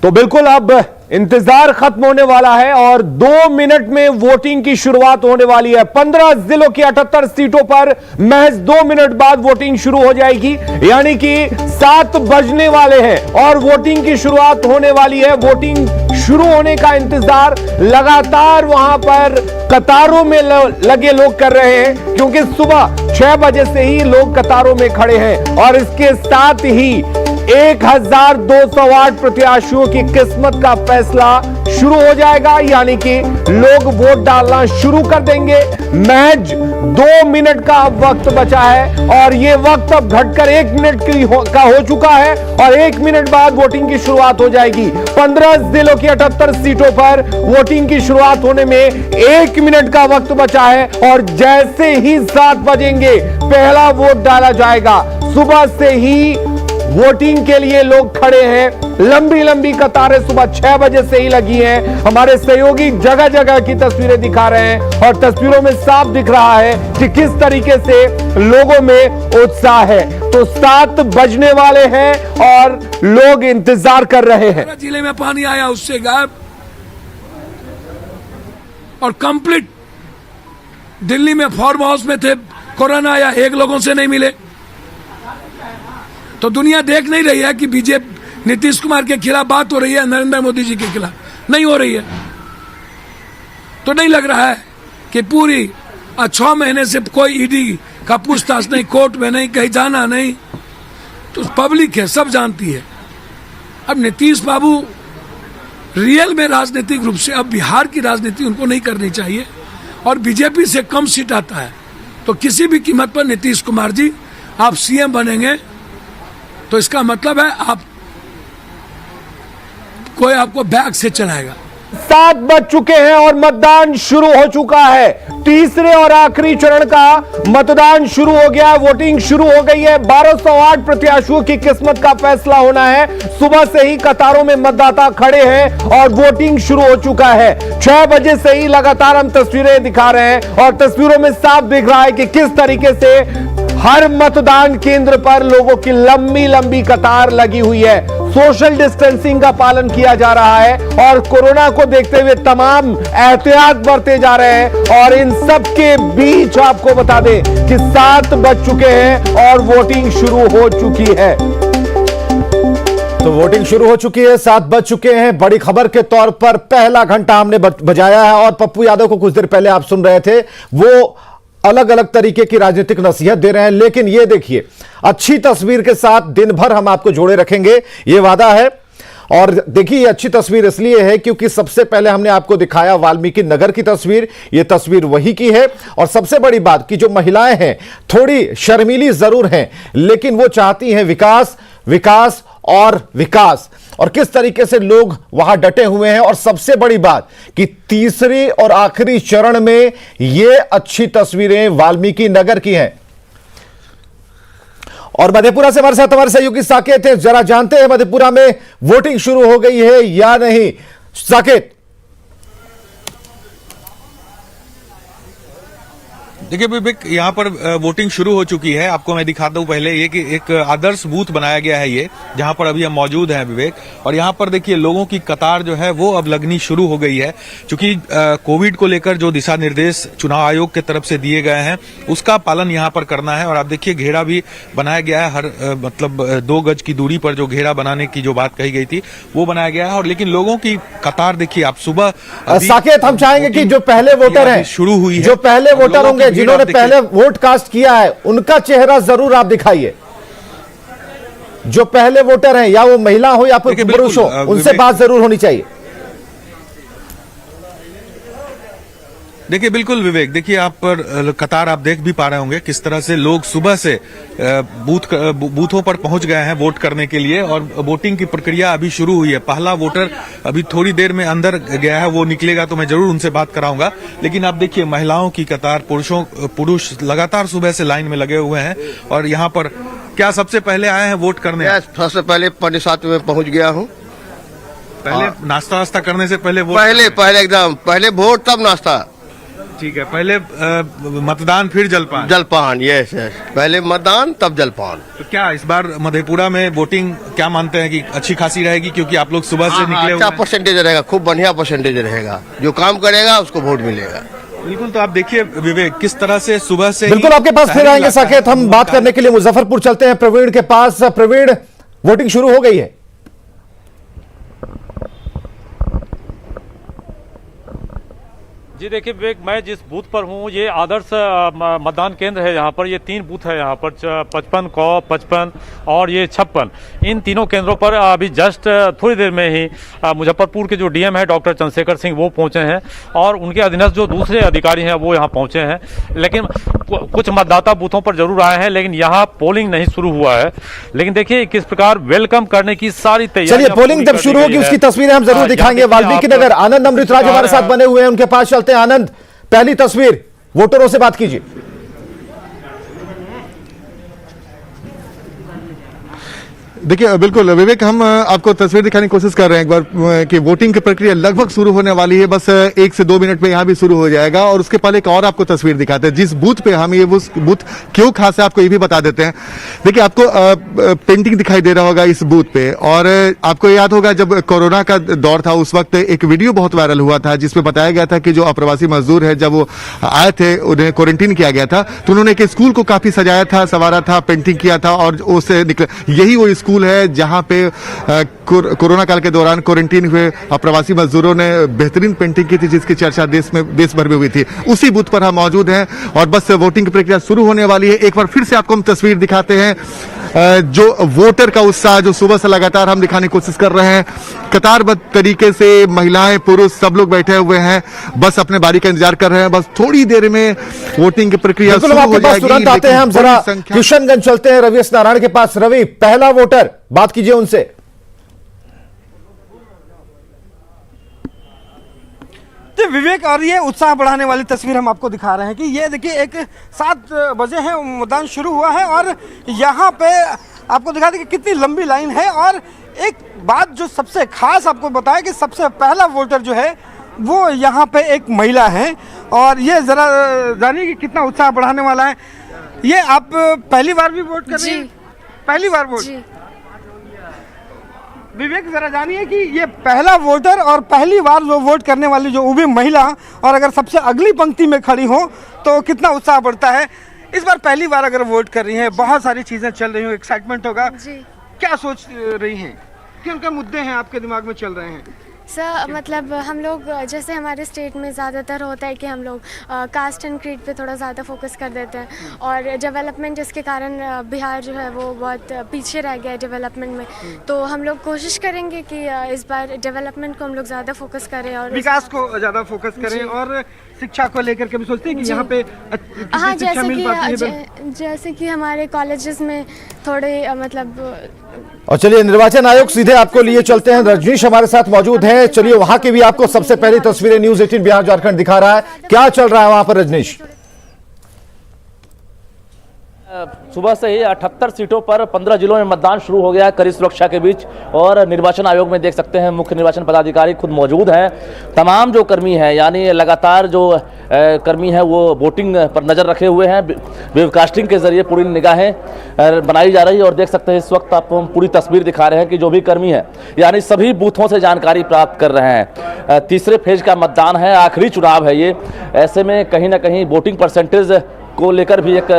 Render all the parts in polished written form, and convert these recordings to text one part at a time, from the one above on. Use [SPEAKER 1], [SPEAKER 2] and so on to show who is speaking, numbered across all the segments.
[SPEAKER 1] तो बिल्कुल अब इंतजार खत्म होने वाला है और 2 मिनट में वोटिंग की शुरुआत होने वाली है। 15 जिलों की 78 सीटों पर महज 2 मिनट बाद वोटिंग शुरू हो जाएगी, यानी कि 7 बजने वाले हैं और वोटिंग की शुरुआत होने वाली है। वोटिंग शुरू होने का इंतजार लगातार वहां पर कतारों में लगे लोग कर रहे हैं, क्योंकि सुबह 6 बजे से ही लोग कतारों में खड़े हैं और इसके साथ ही 1208 प्रत्याशियों की किस्मत का फैसला शुरू हो जाएगा, यानी कि लोग वोट डालना शुरू कर देंगे। महज 2 मिनट का अब वक्त बचा है और यह वक्त अब घटकर 1 मिनट का हो चुका है और 1 मिनट बाद वोटिंग की शुरुआत हो जाएगी। 15 जिलों की 78 सीटों पर वोटिंग की शुरुआत होने में 1 मिनट का वक्त बचा है और जैसे ही 7 बजेंगे पहला वोट डाला जाएगा। सुबह से ही वोटिंग के लिए लोग खड़े हैं, लंबी लंबी कतारें सुबह 6 बजे से ही लगी हैं। हमारे सहयोगी जगह जगह की तस्वीरें दिखा रहे हैं और तस्वीरों में साफ दिख रहा है कि किस तरीके से लोगों में उत्साह है। तो 7 बजने वाले हैं और लोग इंतजार कर रहे हैं।
[SPEAKER 2] जिले में पानी आया उससे गायब और कंप्लीट दिल्ली में फार्म हाउस में थे, कोरोना आया, 1 लोगों से नहीं मिले। तो दुनिया देख नहीं रही है कि बीजेपी नीतीश कुमार के खिलाफ बात हो रही है, नरेंद्र मोदी जी के खिलाफ नहीं हो रही है। तो नहीं लग रहा है कि पूरी 6 महीने से कोई ईडी का पूछताछ नहीं, कोर्ट में नहीं, कहीं जाना नहीं। तो पब्लिक है, सब जानती है। अब नीतीश बाबू रियल में राजनीतिक रूप से अब बिहार की राजनीति उनको नहीं करनी चाहिए और बीजेपी से कम सीट आता है तो किसी भी कीमत पर नीतीश कुमार जी आप सीएम बनेंगे तो इसका मतलब है आप कोई आपको बैग से चलाएगा।
[SPEAKER 1] 7 बज चुके हैं और मतदान शुरू हो चुका है। तीसरे और आखिरी चरण का मतदान शुरू हो गया है, वोटिंग शुरू हो गई है। 1208 प्रत्याशियों की किस्मत का फैसला होना है। सुबह से ही कतारों में मतदाता खड़े हैं और वोटिंग शुरू हो चुका है। 6 बजे से ही लगातार हम तस्वीरें दिखा रहे हैं और तस्वीरों में साफ दिख रहा है कि किस तरीके से हर मतदान केंद्र पर लोगों की लंबी लंबी कतार लगी हुई है। सोशल डिस्टेंसिंग का पालन किया जा रहा है और कोरोना को देखते हुए तमाम एहतियात बरते जा रहे हैं। और इन सब के बीच आपको बता दें कि 7 बज चुके हैं और वोटिंग शुरू हो चुकी है।
[SPEAKER 3] तो वोटिंग शुरू हो चुकी है, 7 बज चुके हैं। बड़ी खबर के तौर पर पहला घंटा हमने बजाया है और पप्पू यादव को कुछ देर पहले आप सुन रहे थे, वो अलग अलग तरीके की राजनीतिक नसीहत दे रहे हैं। लेकिन यह देखिए, अच्छी तस्वीर के साथ दिन भर हम आपको जोड़े रखेंगे, यह वादा है। और देखिए, ये अच्छी तस्वीर इसलिए है क्योंकि सबसे पहले हमने आपको दिखाया वाल्मीकि नगर की तस्वीर, यह तस्वीर वही की है। और सबसे बड़ी बात कि जो महिलाएं हैं थोड़ी शर्मीली जरूर हैं, लेकिन वो चाहती हैं विकास, विकास और विकास। और किस तरीके से लोग वहां डटे हुए हैं। और सबसे बड़ी बात कि तीसरे और आखिरी चरण में ये अच्छी तस्वीरें वाल्मीकि नगर की हैं। और मधेपुरा से हमारे साथ हमारे सहयोगी साकेत हैं, जरा जानते हैं मधेपुरा में वोटिंग शुरू हो गई है या नहीं। साकेत,
[SPEAKER 4] देखिए विवेक, यहाँ पर वोटिंग शुरू हो चुकी है। आपको मैं दिखाता हूँ पहले ये कि एक आदर्श बूथ बनाया गया है ये, जहाँ पर अभी हम मौजूद हैं विवेक। और यहाँ पर देखिए लोगों की कतार जो है वो अब लगनी शुरू हो गई है, क्योंकि कोविड को लेकर जो दिशा निर्देश चुनाव आयोग की तरफ से दिए गए हैं उसका पालन यहाँ पर करना है। और आप देखिए घेरा भी बनाया गया है, हर मतलब 2 गज की दूरी पर जो घेरा बनाने की जो बात कही गई थी वो बनाया गया है। और लेकिन लोगों की कतार देखिए आप सुबह।
[SPEAKER 3] साकेत, हम चाहेंगे कि जो पहले वोटर हैं,
[SPEAKER 4] शुरू हुई है,
[SPEAKER 3] जो पहले वोटर होंगे, जिन्होंने पहले वोट कास्ट किया है, उनका चेहरा जरूर आप दिखाइए। जो पहले वोटर हैं, या वो महिला हो या फिर पुरुष हो, उनसे बात जरूर होनी चाहिए।
[SPEAKER 4] देखिए बिल्कुल विवेक, देखिए आप पर कतार आप देख भी पा रहे होंगे किस तरह से लोग सुबह से बूथों पर पहुंच गए हैं वोट करने के लिए। और वोटिंग की प्रक्रिया अभी शुरू हुई है। पहला वोटर अभी थोड़ी देर में अंदर गया है, वो निकलेगा तो मैं जरूर उनसे बात कराऊंगा। लेकिन आप देखिए महिलाओं की कतार, पुरुष लगातार सुबह से लाइन में लगे हुए हैं। और यहाँ पर क्या सबसे पहले आए हैं वोट करने?
[SPEAKER 5] सबसे पहले 5:07 में पहुंच गया हूँ।
[SPEAKER 4] पहले नाश्ता वास्ता करने से पहले वोट?
[SPEAKER 5] पहले एकदम पहले वोट तब नाश्ता।
[SPEAKER 4] ठीक है, पहले मतदान फिर जलपान।
[SPEAKER 5] जलपान, यस यस, पहले मतदान तब जलपान।
[SPEAKER 4] तो क्या इस बार मधेपुरा में वोटिंग क्या मानते हैं कि अच्छी खासी रहेगी, क्योंकि आप लोग सुबह से निकले हुए
[SPEAKER 5] अच्छा
[SPEAKER 4] हैं?
[SPEAKER 5] परसेंटेज रहेगा, खूब बढ़िया परसेंटेज रहेगा, जो काम करेगा उसको वोट मिलेगा।
[SPEAKER 4] बिल्कुल। तो आप देखिए विवेक, किस तरह से सुबह से
[SPEAKER 3] बिल्कुल आपके पास फिर आएंगे साकेत, हम बात करने के लिए मुजफ्फरपुर चलते हैं प्रवीण के पास। प्रवीण, वोटिंग शुरू हो गई है?
[SPEAKER 6] जी देखिए विवेक, मैं जिस बूथ पर हूँ ये आदर्श मतदान केंद्र है। यहाँ पर ये 3 बूथ है, यहाँ पर 55 कौ 55 और ये 56। इन तीनों केंद्रों पर अभी जस्ट थोड़ी देर में ही मुजफ्फरपुर के जो डीएम है डॉक्टर चंद्रशेखर सिंह वो पहुँचे हैं और उनके अधीनस्थ जो दूसरे अधिकारी हैं वो यहाँ पहुँचे हैं। लेकिन कुछ मतदाता बूथों पर जरूर आए हैं, लेकिन यहाँ पोलिंग नहीं शुरू हुआ है। लेकिन देखिए किस प्रकार वेलकम करने की सारी तैयारी।
[SPEAKER 3] चलिए, पोलिंग जब शुरू होगी उसकी तस्वीरें हम जरूर दिखाएंगे। वाल्मीकि नगर आनंद अमृतराज हमारे साथ बने हुए हैं, उनके पास चलते हैं। आनंद, पहली तस्वीर, वोटरों से बात कीजिए।
[SPEAKER 7] देखिए बिल्कुल विवेक, हम आपको तस्वीर दिखाने की कोशिश कर रहे हैं एक बार कि वोटिंग की प्रक्रिया लगभग शुरू होने वाली है। बस 1 से 2 मिनट में यहाँ भी शुरू हो जाएगा। और उसके पहले एक और आपको तस्वीर दिखाते हैं जिस बूथ पे हम, ये वो बूथ क्यों खास है आपको ये भी बता देते हैं। देखिए आपको पेंटिंग दिखाई दे रहा होगा इस बूथ पे, और आपको याद होगा जब कोरोना का दौर था उस वक्त एक वीडियो बहुत वायरल हुआ था जिसमें बताया गया था कि जो अप्रवासी मजदूर है जब वो आए थे उन्हें क्वारंटीन किया गया था, तो उन्होंने एक स्कूल को काफी सजाया था, संवारा था, पेंटिंग किया था और उससे निकले। यही वो स्कूल है जहां पे कोरोना काल के दौरान क्वारंटीन हुए अप्रवासी मजदूरों ने बेहतरीन पेंटिंग की थी जिसकी चर्चा देश भर में हुई थी। उसी बूथ पर हम मौजूद हैं और बस वोटिंग की प्रक्रिया शुरू होने वाली है। एक बार फिर से आपको हम तस्वीर दिखाते हैं जो वोटर का उत्साह जो सुबह से लगातार हम दिखाने की कोशिश कर रहे हैं। कतारबद्ध तरीके से महिलाएं पुरुष सब लोग बैठे हुए हैं, बस अपने बारी का इंतजार कर रहे हैं। बस थोड़ी देर में वोटिंग की प्रक्रिया शुरू हो जाएगी।
[SPEAKER 3] तुरंत आते हैं हम, जरा किशनगंज चलते हैं रवि नारायण के पास। रवि, पहला वोटर, बात कीजिए उनसे।
[SPEAKER 8] तो विवेक, और ये उत्साह बढ़ाने वाली तस्वीर हम आपको दिखा रहे हैं कि ये देखिए 7 बजे है मतदान शुरू हुआ है और यहाँ पे आपको दिखा दें कि कितनी लंबी लाइन है। और एक बात जो सबसे खास आपको बताया कि सबसे पहला वोटर जो है वो यहाँ पे एक महिला है और ये जरा जानिए कि कितना उत्साह बढ़ाने वाला है। ये आप पहली बार भी वोट कर रही हैं? पहली बार वोट? विवेक, जरा जानिए कि ये पहला वोटर और पहली बार जो वोट करने वाली जो वो भी महिला, और अगर सबसे अगली पंक्ति में खड़ी हो तो कितना उत्साह बढ़ता है। इस बार पहली बार अगर वोट कर रही हैं, बहुत सारी चीजें चल रही हो, एक्साइटमेंट होगा, क्या सोच रही हैं, किन क्या मुद्दे हैं आपके दिमाग में चल रहे हैं?
[SPEAKER 9] सर मतलब हम लोग जैसे हमारे स्टेट में ज़्यादातर होता है कि हम लोग कास्ट एंड क्रीड पे थोड़ा ज़्यादा फोकस कर देते हैं और डेवलपमेंट जिसके कारण बिहार जो है वो बहुत पीछे रह गया है डेवलपमेंट में। तो हम लोग कोशिश करेंगे कि इस बार डेवलपमेंट को हम लोग ज़्यादा फोकस करें और
[SPEAKER 8] विकास को ज़्यादा फोकस करें और शिक्षा को लेकर के भी सोचते हैं कि यहाँ पे
[SPEAKER 9] हाँ, जैसे कि हमारे कॉलेजेस में थोड़े मतलब।
[SPEAKER 3] और चलिए निर्वाचन आयोग सीधे आपको लिए चलते हैं, रजनीश हमारे साथ मौजूद हैं। चलिए वहां की भी आपको सबसे पहली तस्वीरें न्यूज़ 18 बिहार झारखंड दिखा रहा है, क्या चल रहा है वहां पर रजनीश?
[SPEAKER 10] सुबह से ही 78 सीटों पर 15 जिलों में मतदान शुरू हो गया है कड़ी सुरक्षा के बीच। और निर्वाचन आयोग में देख सकते हैं मुख्य निर्वाचन पदाधिकारी खुद मौजूद हैं। तमाम जो कर्मी हैं यानी लगातार जो कर्मी हैं वो वोटिंग पर नज़र रखे हुए हैं। वेबकास्टिंग के जरिए पूरी निगाहें बनाई जा रही है और देख सकते हैं इस वक्त आपको हम पूरी तस्वीर दिखा रहे हैं कि जो भी कर्मी हैं यानी सभी बूथों से जानकारी प्राप्त कर रहे हैं। तीसरे फेज का मतदान है, आखिरी चुनाव है ये। ऐसे में कहीं ना कहीं वोटिंग परसेंटेज को लेकर भी एक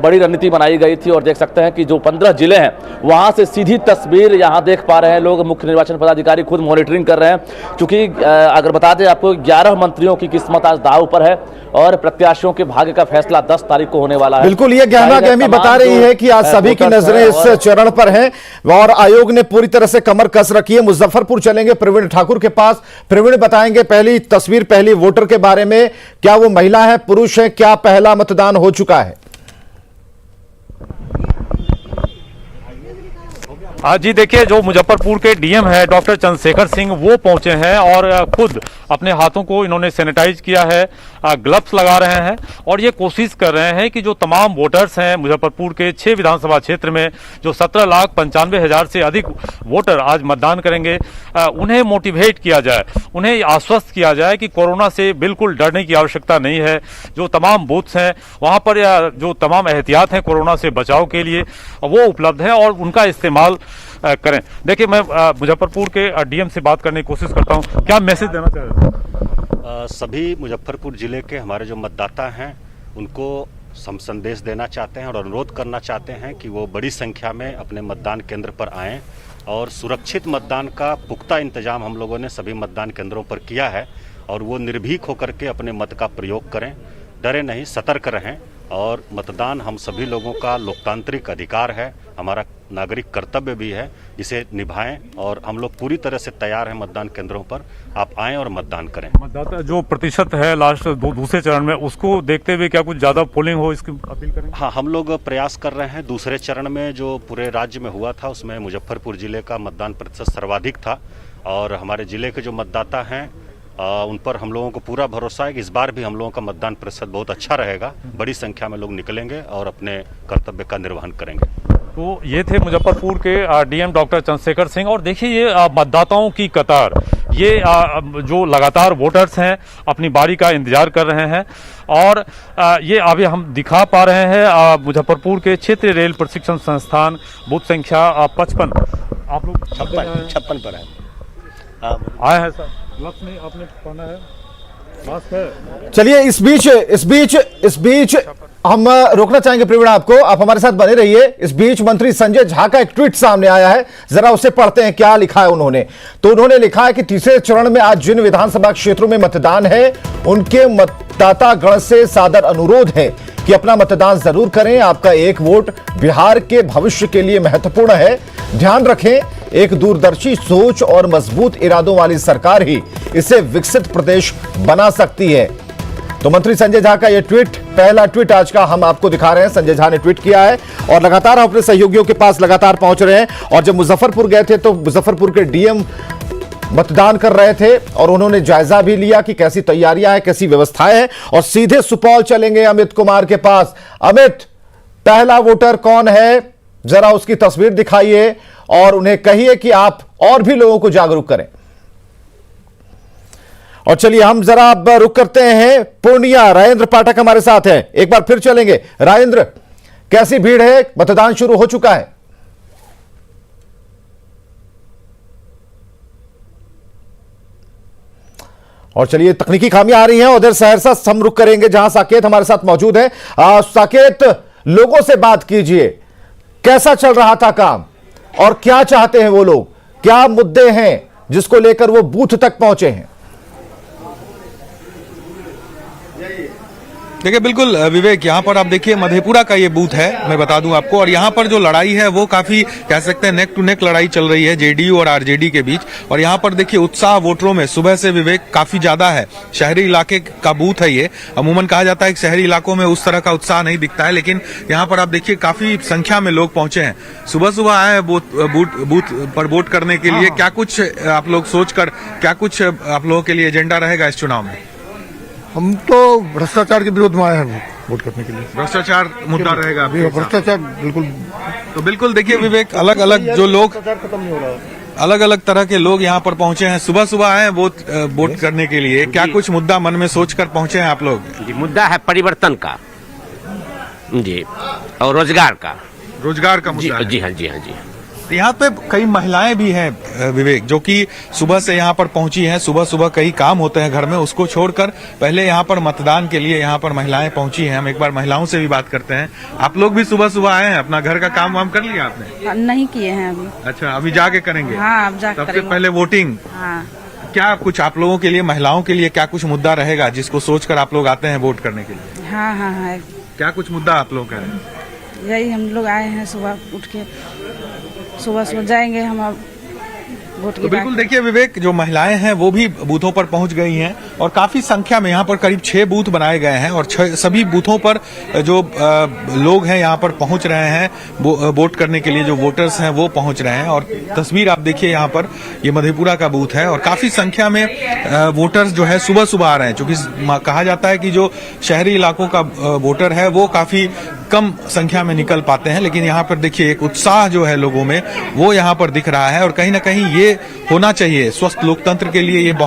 [SPEAKER 10] बड़ी रणनीति बनाई गई थी और देख सकते हैं कि जो 15 जिले हैं वहां से सीधी तस्वीर यहां देख पा रहे हैं लोग। मुख्य निर्वाचन पदाधिकारी खुद मॉनिटरिंग कर रहे हैं क्योंकि अगर बता दें आपको 11 मंत्रियों की किस्मत आज दांव पर है और प्रत्याशियों के भाग्य का फैसला 10 तारीख को होने वाला है।
[SPEAKER 3] बिल्कुल, ये गहमा गहमी बता रही है कि आज सभी की नजरें इस चरण पर हैं और आयोग ने पूरी तरह से कमर कस रखी है। मुजफ्फरपुर चलेंगे प्रवीण ठाकुर के पास। प्रवीण, बताएंगे पहली तस्वीर पहली वोटर के बारे में, क्या वो महिला है पुरुष है, क्या पहला मतदान हो चुका है?
[SPEAKER 6] जी देखिए, जो मुजफ्फरपुर के डीएम है डॉक्टर चंद्रशेखर सिंह, वो पहुंचे हैं और खुद अपने हाथों को इन्होंने सैनिटाइज किया है, ग्लव्स लगा रहे हैं और ये कोशिश कर रहे हैं कि जो तमाम वोटर्स हैं मुजफ्फरपुर के 6 विधानसभा क्षेत्र में, जो 17,95,000 से अधिक वोटर आज मतदान करेंगे, उन्हें मोटिवेट किया जाए, उन्हें आश्वस्त किया जाए कि कोरोना से बिल्कुल डरने की आवश्यकता नहीं है। जो तमाम बूथ्स हैं वहाँ पर जो तमाम एहतियात हैं कोरोना से बचाव के लिए, वो उपलब्ध हैं और उनका इस्तेमाल करें। देखिए, मैं मुजफ्फरपुर के डीएम से बात करने की कोशिश करता हूं, क्या मैसेज देना चाह रहे हैं?
[SPEAKER 11] सभी मुजफ्फरपुर जिले के हमारे जो मतदाता हैं उनको हम संदेश देना चाहते हैं और अनुरोध करना चाहते हैं कि वो बड़ी संख्या में अपने मतदान केंद्र पर आएं और सुरक्षित मतदान का पुख्ता इंतजाम हम लोगों ने सभी मतदान केंद्रों पर किया है और वो निर्भीक होकर के अपने मत का प्रयोग करें, डरे नहीं, सतर्क रहें। और मतदान हम सभी लोगों का लोकतांत्रिक अधिकार है, हमारा नागरिक कर्तव्य भी है, इसे निभाएं और हम लोग पूरी तरह से तैयार हैं मतदान केंद्रों पर। आप आएं और मतदान करें।
[SPEAKER 6] मतदाता जो प्रतिशत है लास्ट दूसरे चरण में, उसको देखते हुए क्या कुछ ज्यादा पोलिंग हो, इसकी अपील करें?
[SPEAKER 11] हाँ, हम लोग प्रयास कर रहे हैं। दूसरे चरण में जो पूरे राज्य में हुआ था उसमें मुजफ्फरपुर जिले का मतदान प्रतिशत सर्वाधिक था और हमारे जिले के जो मतदाता हैं उन पर हम लोगों को पूरा भरोसा है कि इस बार भी हम लोगों का मतदान प्रतिशत बहुत अच्छा रहेगा। बड़ी संख्या में लोग निकलेंगे और अपने कर्तव्य का निर्वहन करेंगे।
[SPEAKER 6] तो ये थे मुजफ्फरपुर के डीएम डॉक्टर चंद्रशेखर सिंह। और देखिए, ये मतदाताओं की कतार, ये जो लगातार वोटर्स हैं अपनी बारी का इंतजार कर रहे हैं और ये अभी हम दिखा पा रहे हैं मुजफ्फरपुर के क्षेत्रीय रेल प्रशिक्षण संस्थान, बूथ संख्या 55। आप लोग
[SPEAKER 11] 56 पर
[SPEAKER 6] आए हैं सर? ग्लव्स नहीं आपने पहना है, मास्क है?
[SPEAKER 3] चलिए, इस बीच हम रोकना चाहेंगे प्रवीण आपको, आप हमारे साथ बने रहिए। इस बीच मंत्री संजय झा का एक ट्वीट सामने आया है, जरा उसे पढ़ते हैं क्या लिखा है उन्होंने। तो उन्होंने लिखा है कि तीसरे चरण में आज जिन विधानसभा क्षेत्रों में मतदान है उनके मतदाता गण से सादर अनुरोध है कि अपना मतदान जरूर करें। आपका एक वोट बिहार के भविष्य के लिए महत्वपूर्ण है। ध्यान रखें, एक दूरदर्शी सोच और मजबूत इरादों वाली सरकार ही इसे विकसित प्रदेश बना सकती है। तो मंत्री संजय झा का यह ट्वीट, पहला ट्वीट आज का हम आपको दिखा रहे हैं। संजय झा ने ट्वीट किया है और लगातार हम अपने सहयोगियों के पास लगातार पहुंच रहे हैं। और जब मुजफ्फरपुर गए थे तो मुजफ्फरपुर के डीएम मतदान कर रहे थे और उन्होंने जायजा भी लिया कि कैसी तैयारियां हैं, कैसी व्यवस्थाएं हैं। और सीधे सुपौल चलेंगे अमित कुमार के पास। अमित, पहला वोटर कौन है, जरा उसकी तस्वीर दिखाइए और उन्हें कहिए कि आप और भी लोगों को जागरूक करें। और चलिए हम जरा अब रुक करते हैं पूर्णिया, राजेंद्र पाठक हमारे साथ हैं, एक बार फिर चलेंगे। राजेंद्र, कैसी भीड़ है, मतदान शुरू हो चुका है? और चलिए, तकनीकी खामियां आ रही हैं, उधर सहरसा हम रुक करेंगे जहां साकेत हमारे साथ मौजूद है। साकेत, लोगों से बात कीजिए, कैसा चल रहा था काम और क्या चाहते हैं वो लोग, क्या मुद्दे हैं जिसको लेकर वो बूथ तक पहुंचे हैं?
[SPEAKER 4] देखिए, बिल्कुल विवेक, यहाँ पर आप देखिए मधेपुरा का ये बूथ है, मैं बता दूं आपको। और यहाँ पर जो लड़ाई है वो काफी कह सकते हैं नेक टू नेक लड़ाई चल रही है जेडीयू और आरजेडी के बीच। और यहाँ पर देखिए उत्साह वोटरों में सुबह से विवेक काफी ज्यादा है। शहरी इलाके का बूथ है ये, अमूमन कहा जाता है कि शहरी इलाकों में उस तरह का उत्साह नहीं दिखता है, लेकिन यहाँ पर आप देखिए काफी संख्या में लोग पहुंचे हैं। सुबह सुबह आए हैं बूथ पर वोट करने के लिए। क्या कुछ आप लोग सोचकर, क्या कुछ आप लोगों के लिए एजेंडा रहेगा इस चुनाव में?
[SPEAKER 7] हम तो भ्रष्टाचार के विरोध में आए हैं वोट करने के लिए।
[SPEAKER 4] भ्रष्टाचार मुद्दा रहेगा?
[SPEAKER 7] भ्रष्टाचार बिल्कुल।
[SPEAKER 4] तो बिल्कुल देखिए विवेक, अलग अलग जो लोग, खत्म नहीं हो रहा, अलग अलग तरह के लोग यहाँ पर पहुंचे हैं। सुबह सुबह आए हैं वोट करने के लिए। क्या कुछ मुद्दा मन में सोचकर पहुंचे हैं आप लोग?
[SPEAKER 12] जी, मुद्दा है परिवर्तन का जी, और रोजगार का
[SPEAKER 4] मुद्दा है।
[SPEAKER 12] जी हाँ, जी हाँ, जी।
[SPEAKER 4] यहाँ पे कई महिलाएं भी हैं विवेक, जो कि सुबह से यहाँ पर पहुंची हैं। सुबह सुबह कई काम होते हैं घर में, उसको छोड़कर पहले यहाँ पर मतदान के लिए यहाँ पर महिलाएं पहुंची हैं। हम एक बार महिलाओं से भी बात करते हैं। आप लोग भी सुबह सुबह आए हैं, अपना घर का काम वाम कर लिया आपने?
[SPEAKER 13] नहीं किए हैं अभी।
[SPEAKER 4] अच्छा, अभी जाके करेंगे?
[SPEAKER 13] हाँ, अब जाके
[SPEAKER 4] सबसे पहले वोटिंग।
[SPEAKER 13] हाँ।
[SPEAKER 4] क्या कुछ आप लोगों के लिए, महिलाओं के लिए क्या कुछ मुद्दा रहेगा जिसको सोचकर आप लोग आते हैं वोट करने के लिए?
[SPEAKER 13] हाँ हाँ हाँ।
[SPEAKER 4] क्या कुछ मुद्दा आप लोग कह रहे हैं?
[SPEAKER 13] यही हम लोग आए हैं, सुबह उठ के सुबह सुबह जाएंगे हम अब वोट की
[SPEAKER 4] तो बिल्कुल देखिए विवेक, जो महिलाएं हैं वो भी बूथों पर पहुंच गई हैं और काफी संख्या में यहाँ पर करीब 6 बूथ बनाए गए हैं और सभी बूथों पर जो लोग हैं यहाँ पर पहुंच रहे हैं वोट करने के लिए। जो वोटर्स हैं वो पहुंच रहे हैं और तस्वीर आप देखिए, यहाँ पर ये मधेपुरा का बूथ है और काफी संख्या में वोटर्स जो है सुबह सुबह आ रहे हैं, क्योंकि कहा जाता है कि जो शहरी इलाकों का वोटर है वो काफी कम संख्या में निकल पाते हैं, लेकिन यहाँ पर देखिए एक उत्साह जो है लोगों में वो यहाँ पर दिख रहा है और कहीं ना कहीं ये होना चाहिए। स्वस्थ लोकतंत्र के लिए ये बहुत